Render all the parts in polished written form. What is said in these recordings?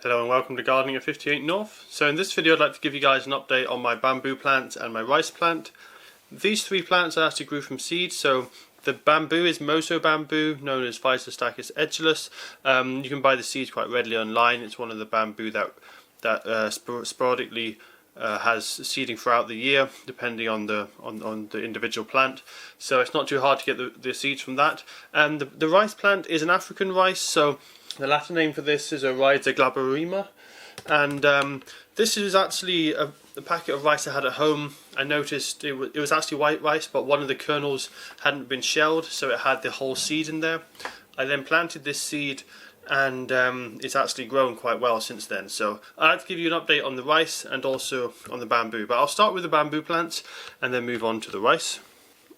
Hello and welcome to Gardening at 58 North. So in this video I'd like to give you guys an update on my bamboo plant and my rice plant. These three plants I actually grew from seed. So the bamboo is Moso Bamboo, known as Phyllostachys edulis. You can buy the seeds quite readily online. It's one of the bamboo that sporadically has seeding throughout the year, depending on the individual plant. So it's not too hard to get the seeds from that. And the rice plant is an African rice. So the Latin name for this is Oryza glaberrima, and this is actually a packet of rice I had at home. I noticed it was actually white rice, but one of the kernels hadn't been shelled, so it had the whole seed in there. I then planted this seed, and it's actually grown quite well since then. So I'd like to give you an update on the rice and also on the bamboo, but I'll start with the bamboo plants and then move on to the rice.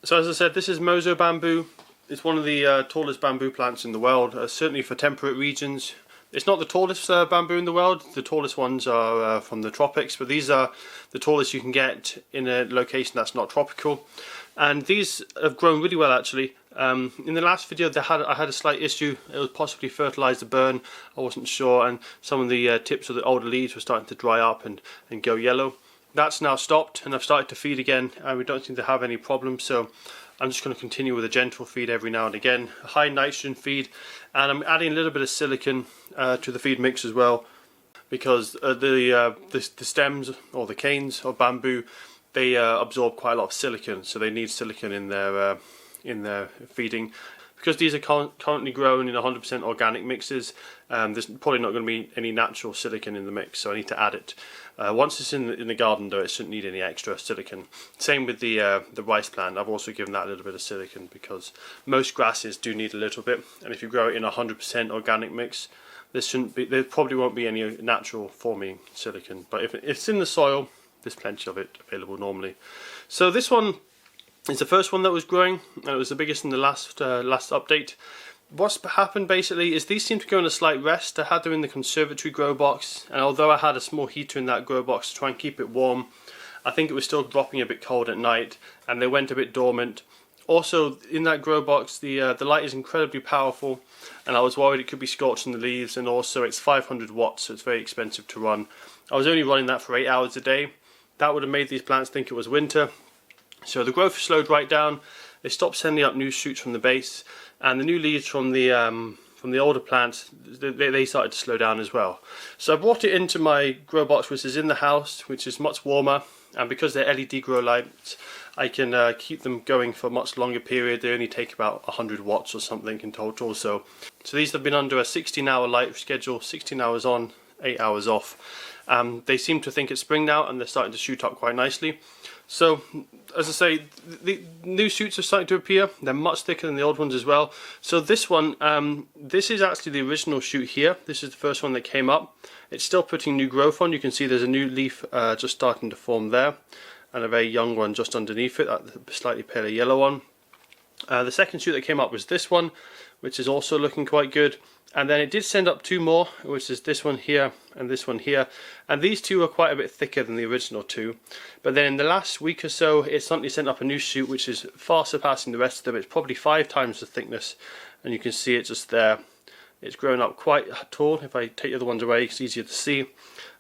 So as I said, this is Moso Bamboo. It's one of the tallest bamboo plants in the world, certainly for temperate regions. It's not the tallest bamboo in the world. The tallest ones are from the tropics, but these are the tallest you can get in a location that's not tropical. And these have grown really well actually. In the last video I had a slight issue. It was possibly fertilizer burn. I wasn't sure, and some of the tips of the older leaves were starting to dry up and go yellow. That's now stopped, and I've started to feed again, and we don't seem to have any problems. So I'm just going to continue with a gentle feed every now and again, a high nitrogen feed, and I'm adding a little bit of silicon to the feed mix as well, because the stems or the canes of bamboo, they absorb quite a lot of silicon, so they need silicon in their feeding. Because these are currently grown in 100% organic mixes, there's probably not going to be any natural silicon in the mix, so I need to add it. Once it's in the garden though, it shouldn't need any extra silicon. Same with the rice plant. I've also given that a little bit of silicon because most grasses do need a little bit, and if you grow it in a 100% organic mix, there probably won't be any natural forming silicon, but if it's in the soil, there's plenty of it available normally. So this one, it's the first one that was growing, and it was the biggest in the last update. What's happened basically is these seem to go in a slight rest. I had them in the conservatory grow box, and although I had a small heater in that grow box to try and keep it warm, I think it was still dropping a bit cold at night, and they went a bit dormant. Also, in that grow box, the light is incredibly powerful, and I was worried it could be scorching the leaves, and also it's 500 watts, so it's very expensive to run. I was only running that for 8 hours a day. That would have made these plants think it was winter. So the growth slowed right down. They stopped sending up new shoots from the base, and the new leaves from the older plants, they started to slow down as well. So I brought it into my grow box, which is in the house, which is much warmer, and because they're LED grow lights, I can keep them going for a much longer period. They only take about 100 watts or something in total. So these have been under a 16-hour light schedule, 16 hours on, 8 hours off. They seem to think it's spring now, and they're starting to shoot up quite nicely. So, as I say, the new shoots are starting to appear. They're much thicker than the old ones as well. So this one, this is actually the original shoot here. This is the first one that came up. It's still putting new growth on. You can see there's a new leaf just starting to form there, and a very young one just underneath it, that slightly paler yellow one. The second shoot that came up was this one, which is also looking quite good. And then it did send up two more, which is this one here and this one here. And these two are quite a bit thicker than the original two. But then in the last week or so, it suddenly sent up a new shoot, which is far surpassing the rest of them. It's probably 5 times the thickness. And you can see it just there. It's grown up quite tall. If I take the other ones away, it's easier to see.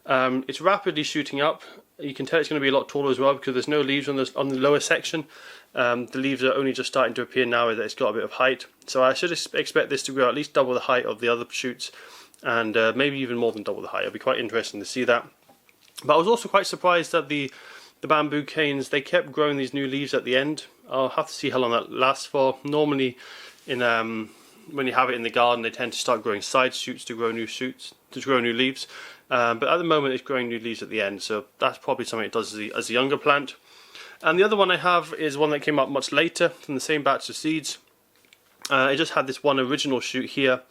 It's rapidly shooting up. You can tell it's going to be a lot taller as well because there's no leaves on the lower section. The leaves are only just starting to appear now that it's got a bit of height. So I should expect this to grow at least double the height of the other shoots, and maybe even more than double the height. It'll be quite interesting to see that. But I was also quite surprised that the bamboo canes, they kept growing these new leaves at the end. I'll have to see how long that lasts for. Normally, when you have it in the garden, they tend to start growing side shoots to grow new leaves. But at the moment, it's growing new leaves at the end, so that's probably something it does as a younger plant. And the other one I have is one that came up much later from the same batch of seeds. It just had this one original shoot here.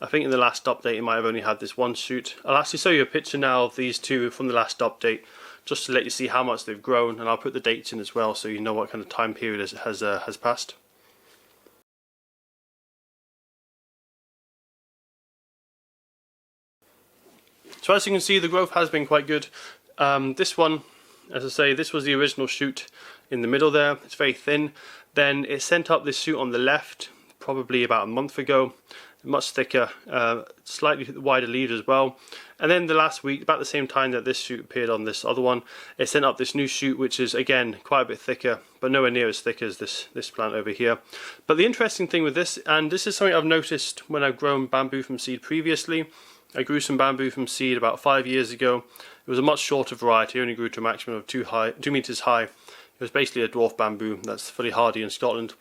I think in the last update it might have only had this one shoot. I'll actually show you a picture now of these two from the last update, just to let you see how much they've grown, and I'll put the dates in as well so you know what kind of time period has passed. So as you can see, the growth has been quite good. This one, as I say, this was the original shoot in the middle there. It's very thin. Then it sent up this shoot on the left, probably about a month ago. Much thicker, slightly wider leaves as well. And then the last week, about the same time that this shoot appeared on this other one, it sent up this new shoot, which is again quite a bit thicker, but nowhere near as thick as this plant over here. But the interesting thing with this, and this is something I've noticed when I've grown bamboo from seed previously. I grew some bamboo from seed about 5 years ago. It was a much shorter variety, only grew to a maximum of 2 meters high. It was basically a dwarf bamboo that's fully hardy in Scotland.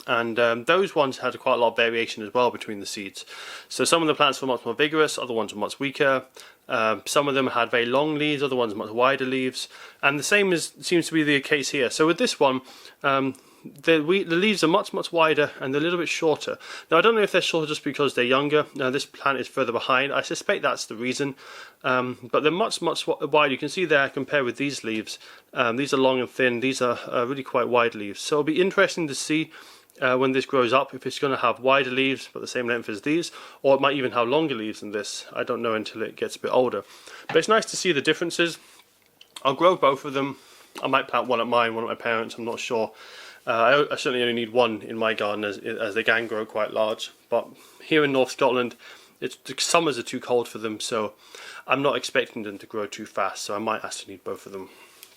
And those ones had quite a lot of variation as well between the seeds. So some of the plants were much more vigorous, other ones were much weaker. Some of them had very long leaves, other ones much wider leaves. And the same seems to be the case here. So with this one, the leaves are much wider and they're a little bit shorter. Now I don't know if they're shorter just because they're younger. Now this plant is further behind. I suspect that's the reason. But they're much wider. You can see there compared with these leaves. These are long and thin. These are really quite wide leaves. So it'll be interesting to see when this grows up, if it's going to have wider leaves but the same length as these, or it might even have longer leaves than this. I don't know until it gets a bit older. But it's nice to see the differences. I'll grow both of them. I might plant one at mine, one at my parents', I'm not sure. I certainly only need one in my garden as they can grow quite large. But here in North Scotland, the summers are too cold for them, so I'm not expecting them to grow too fast, so I might actually need both of them.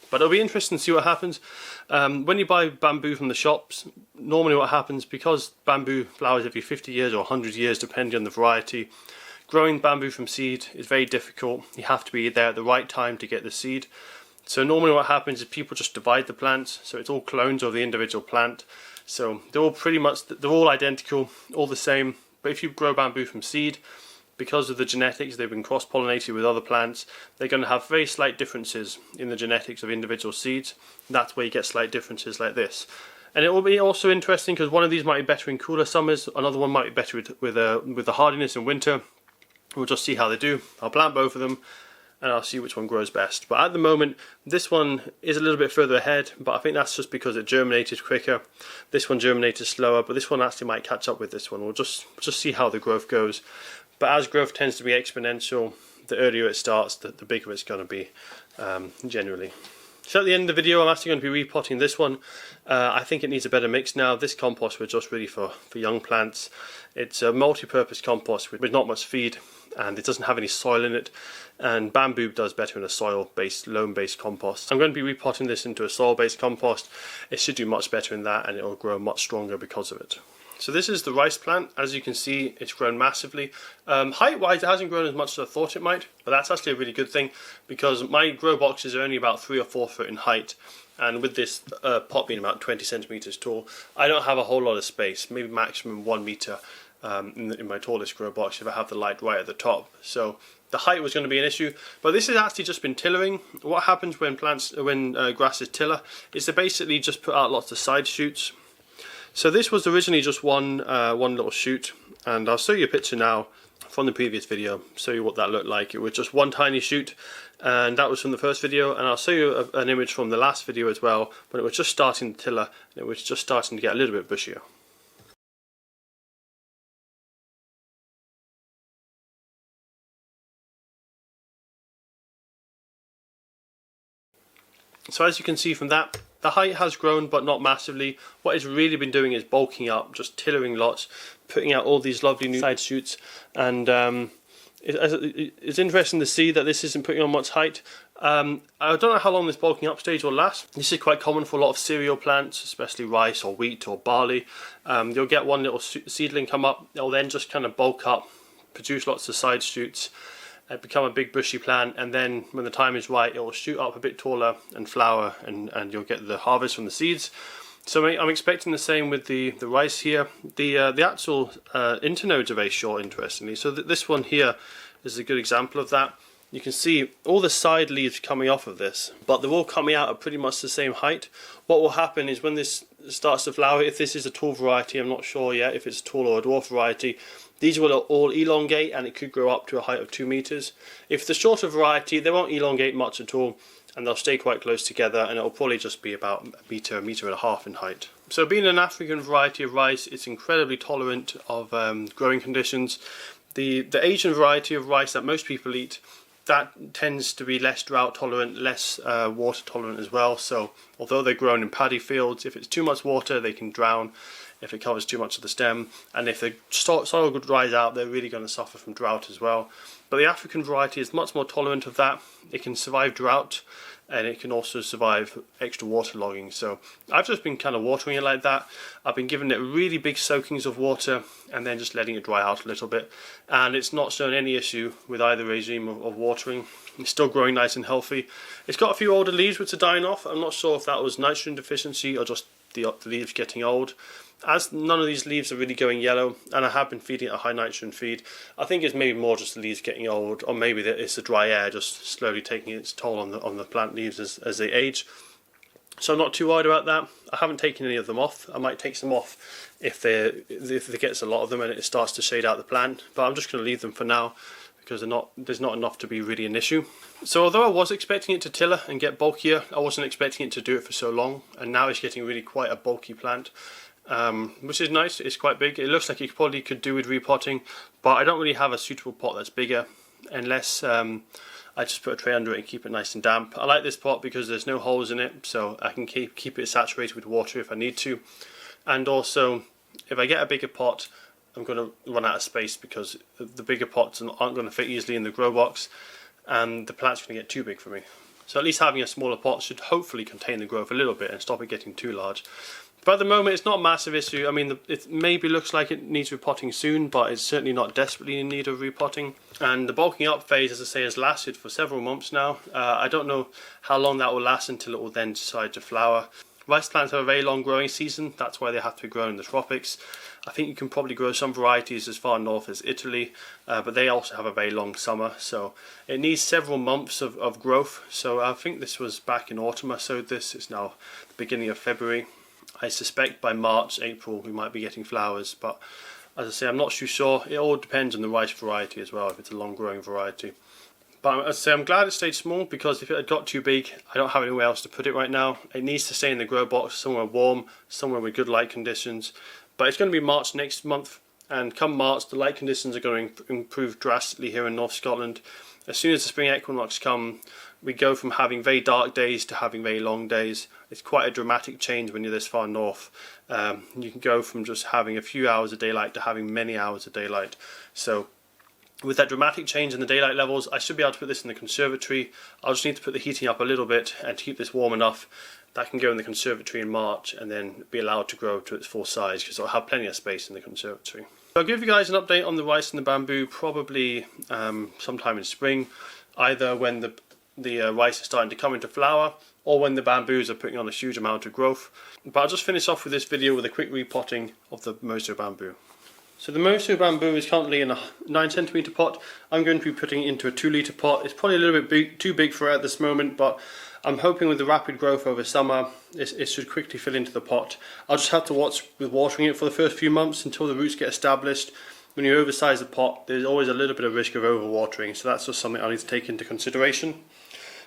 But it'll be interesting to see what happens. When you buy bamboo from the shops, normally what happens, because bamboo flowers every 50 years or 100 years depending on the variety, growing bamboo from seed is very difficult. You have to be there at the right time to get the seed. So normally what happens is people just divide the plants, so it's all clones of the individual plant. So they're all identical, all the same. But if you grow bamboo from seed, because of the genetics, they've been cross-pollinated with other plants, they're going to have very slight differences in the genetics of individual seeds. That's where you get slight differences like this. And it will be also interesting because one of these might be better in cooler summers, another one might be better with the hardiness in winter. We'll just see how they do. I'll plant both of them and I'll see which one grows best. But at the moment, this one is a little bit further ahead, but I think that's just because it germinated quicker. This one germinated slower, but this one actually might catch up with this one. We'll just see how the growth goes. But as growth tends to be exponential, the earlier it starts, the bigger it's going to be, generally. So at the end of the video, I'm actually going to be repotting this one. I think it needs a better mix now. This compost was just really for young plants. It's a multi-purpose compost with not much feed, and it doesn't have any soil in it. And bamboo does better in a soil-based, loam-based compost. I'm going to be repotting this into a soil-based compost. It should do much better in that, and it will grow much stronger because of it. So this is the rice plant. As you can see, it's grown massively. Height-wise, it hasn't grown as much as I thought it might, but that's actually a really good thing because my grow boxes are only about 3 or 4 foot in height, and with this pot being about 20 centimeters tall, I don't have a whole lot of space, maybe maximum 1 meter in my tallest grow box if I have the light right at the top. So the height was going to be an issue, but this has actually just been tillering. What happens when grasses tiller is they basically just put out lots of side shoots. So this was originally just one little shoot, and I'll show you a picture now from the previous video, show you what that looked like. It was just one tiny shoot, and that was from the first video, and I'll show you an image from the last video as well, when it was just starting to tiller, and it was just starting to get a little bit bushier. So as you can see from that, the height has grown but not massively. What it's really been doing is bulking up, just tillering lots, putting out all these lovely new side shoots, and it's interesting to see that this isn't putting on much height. I don't know how long this bulking up stage will last. This is quite common for a lot of cereal plants, especially rice or wheat or barley. You'll get one little seedling come up, it'll then just kind of bulk up, produce lots of side shoots, become a big bushy plant, and then when the time is right, it will shoot up a bit taller and flower, and you'll get the harvest from the seeds. So I'm expecting the same with the rice here. The actual internodes are very short, interestingly. So this one here is a good example of that. You can see all the side leaves coming off of this, but they're all coming out at pretty much the same height. What will happen is when this starts to flower, if this is a tall variety, I'm not sure yet if it's a tall or a dwarf variety, these will all elongate and it could grow up to a height of 2 meters. If it's a shorter variety, they won't elongate much at all, and they'll stay quite close together, and it'll probably just be about a meter and a half in height. So being an African variety of rice, it's incredibly tolerant of growing conditions. The Asian variety of rice that most people eat, that tends to be less drought tolerant, less water tolerant as well. So although they're grown in paddy fields, if it's too much water they can drown. if it covers too much of the stem, and if the soil dries out, they're really going to suffer from drought as well. But the African variety is much more tolerant of that. It can survive drought, and it can also survive extra waterlogging. So I've just been kind of watering it like that. I've been giving it really big soakings of water and then just letting it dry out a little bit, and it's not shown any issue with either regime of watering. It's still growing nice and healthy. It's got a few older leaves which are dying off. I'm not sure if that was nitrogen deficiency or just the leaves getting old. As none of these leaves are really going yellow, and I have been feeding it a high nitrogen feed, I think it's maybe more just the leaves getting old, or maybe that it's the dry air just slowly taking its toll on the plant leaves as they age. So I'm not too worried about that. I haven't taken any of them off. I might take some off if there gets a lot of them and it starts to shade out the plant, but I'm just going to leave them for now because there's not enough to be really an issue. So although I was expecting it to tiller and get bulkier, I wasn't expecting it to do it for so long, and now it's getting really quite a bulky plant. Which is nice. It's quite big. It looks like it probably could do with repotting, but I don't really have a suitable pot that's bigger unless I just put a tray under it and keep it nice and damp. I like this pot because there's no holes in it, so I can keep it saturated with water if I need to. And also, if I get a bigger pot, I'm going to run out of space because the bigger pots aren't going to fit easily in the grow box, and the plant's going to get too big for me. So at least having a smaller pot should hopefully contain the growth a little bit and stop it getting too large. But at the moment it's not a massive issue. I mean, it maybe looks like it needs repotting soon, but it's certainly not desperately in need of repotting. And the bulking up phase, as I say, has lasted for several months now. I don't know how long that will last until it will then decide to flower. Rice plants have a very long growing season. That's why they have to be grown in the tropics. I think you can probably grow some varieties as far north as Italy, but they also have a very long summer, so it needs several months of growth. So I think this was back in autumn I sowed this. It's now the beginning of February. I suspect by March, April we might be getting flowers, but as I say, I'm not too sure. It all depends on the rice variety as well, if it's a long growing variety. But as I say, I'm glad it stayed small, because if it had got too big, I don't have anywhere else to put it right now. It needs to stay in the grow box, somewhere warm, somewhere with good light conditions. But it's going to be March next month, and come March the light conditions are going to improve drastically here in North Scotland. As soon as the spring equinox come, we go from having very dark days to having very long days. It's quite a dramatic change when you're this far north. You can go from just having a few hours of daylight to having many hours of daylight. So with that dramatic change in the daylight levels, I should be able to put this in the conservatory. I'll just need to put the heating up a little bit and to keep this warm enough. That can go in the conservatory in March and then be allowed to grow to its full size, because I'll have plenty of space in the conservatory. So I'll give you guys an update on the rice and the bamboo probably sometime in spring, either when the rice is starting to come into flower or when the bamboos are putting on a huge amount of growth. But I'll just finish off with this video with a quick repotting of the Moso Bamboo. So the Moso Bamboo is currently in a 9cm pot. I'm going to be putting it into a 2-litre pot. It's probably a little bit too big for it at this moment, but I'm hoping with the rapid growth over summer, it should quickly fill into the pot. I'll just have to watch with watering it for the first few months until the roots get established. When you oversize the pot, there's always a little bit of risk of overwatering, so that's just something I need to take into consideration.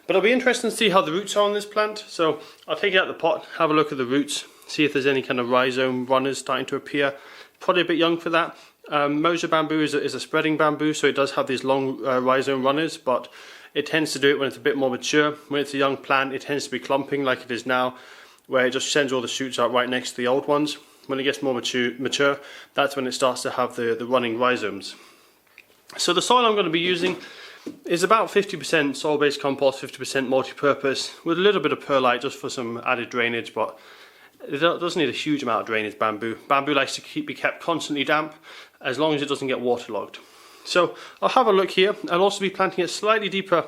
But it'll be interesting to see how the roots are on this plant. So I'll take it out of the pot, have a look at the roots, see if there's any kind of rhizome runners starting to appear. Probably a bit young for that. Moso Bamboo is a spreading bamboo, so it does have these long rhizome runners, but it tends to do it when it's a bit more mature. When it's a young plant, it tends to be clumping like it is now, where it just sends all the shoots out right next to the old ones. When it gets more mature, that's when it starts to have the running rhizomes. So the soil I'm going to be using is about 50% soil-based compost, 50% multi-purpose, with a little bit of perlite just for some added drainage, but it doesn't need a huge amount of drainage, bamboo. Bamboo likes to be kept constantly damp, as long as it doesn't get waterlogged. So I'll have a look here. I'll also be planting it slightly deeper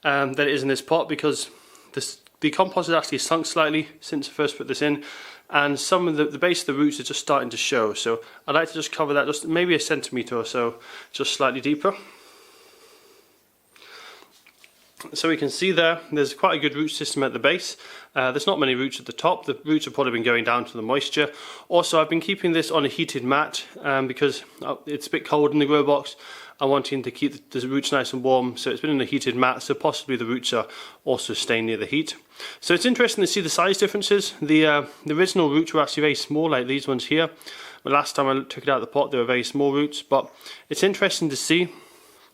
than it is in this pot, because the compost has actually sunk slightly since I first put this in, and some of the base of the roots are just starting to show. So I'd like to just cover that just maybe a centimetre or so, just slightly deeper. So we can see there's quite a good root system at the base. There's not many roots at the top. The roots have probably been going down to the moisture. Also, I've been keeping this on a heated mat because it's a bit cold in the grow box. I'm wanting to keep the roots nice and warm, so it's been in a heated mat, so possibly the roots are also staying near the heat. So it's interesting to see the size differences. The original roots were actually very small, like these ones here. The last time I took it out of the pot, they were very small roots, but it's interesting to see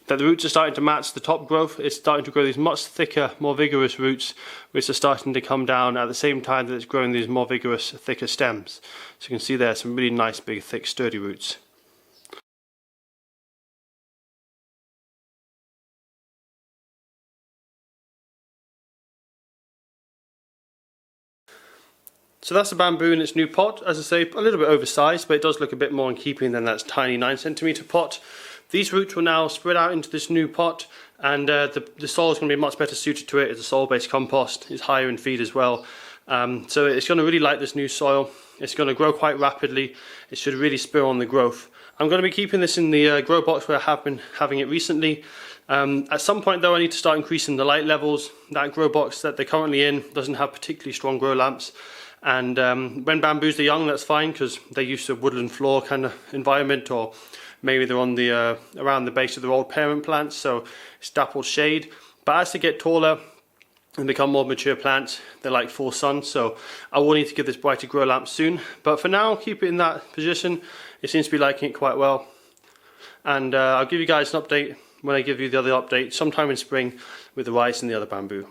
that the roots are starting to match the top growth. It's starting to grow these much thicker, more vigorous roots, which are starting to come down at the same time that it's growing these more vigorous, thicker stems. So you can see there some really nice, big, thick, sturdy roots. So that's the bamboo in its new pot. As I say, a little bit oversized, but it does look a bit more in keeping than that tiny 9cm pot. These roots will now spread out into this new pot, and the soil is going to be much better suited to it. It's a soil-based compost. It's higher in feed as well. So it's going to really like this new soil. It's going to grow quite rapidly. It should really spur on the growth. I'm going to be keeping this in the grow box where I have been having it recently. At some point though, I need to start increasing the light levels. That grow box that they're currently in doesn't have particularly strong grow lamps. And when bamboos are young, that's fine because they're used to a woodland floor kind of environment, or maybe they're on the around the base of their old parent plants, so it's dappled shade. But as they get taller and become more mature plants, they like full sun, so I will need to give this brighter grow lamp soon. But for now, keep it in that position. It seems to be liking it quite well. And I'll give you guys an update when I give you the other update sometime in spring with the rice and the other bamboo.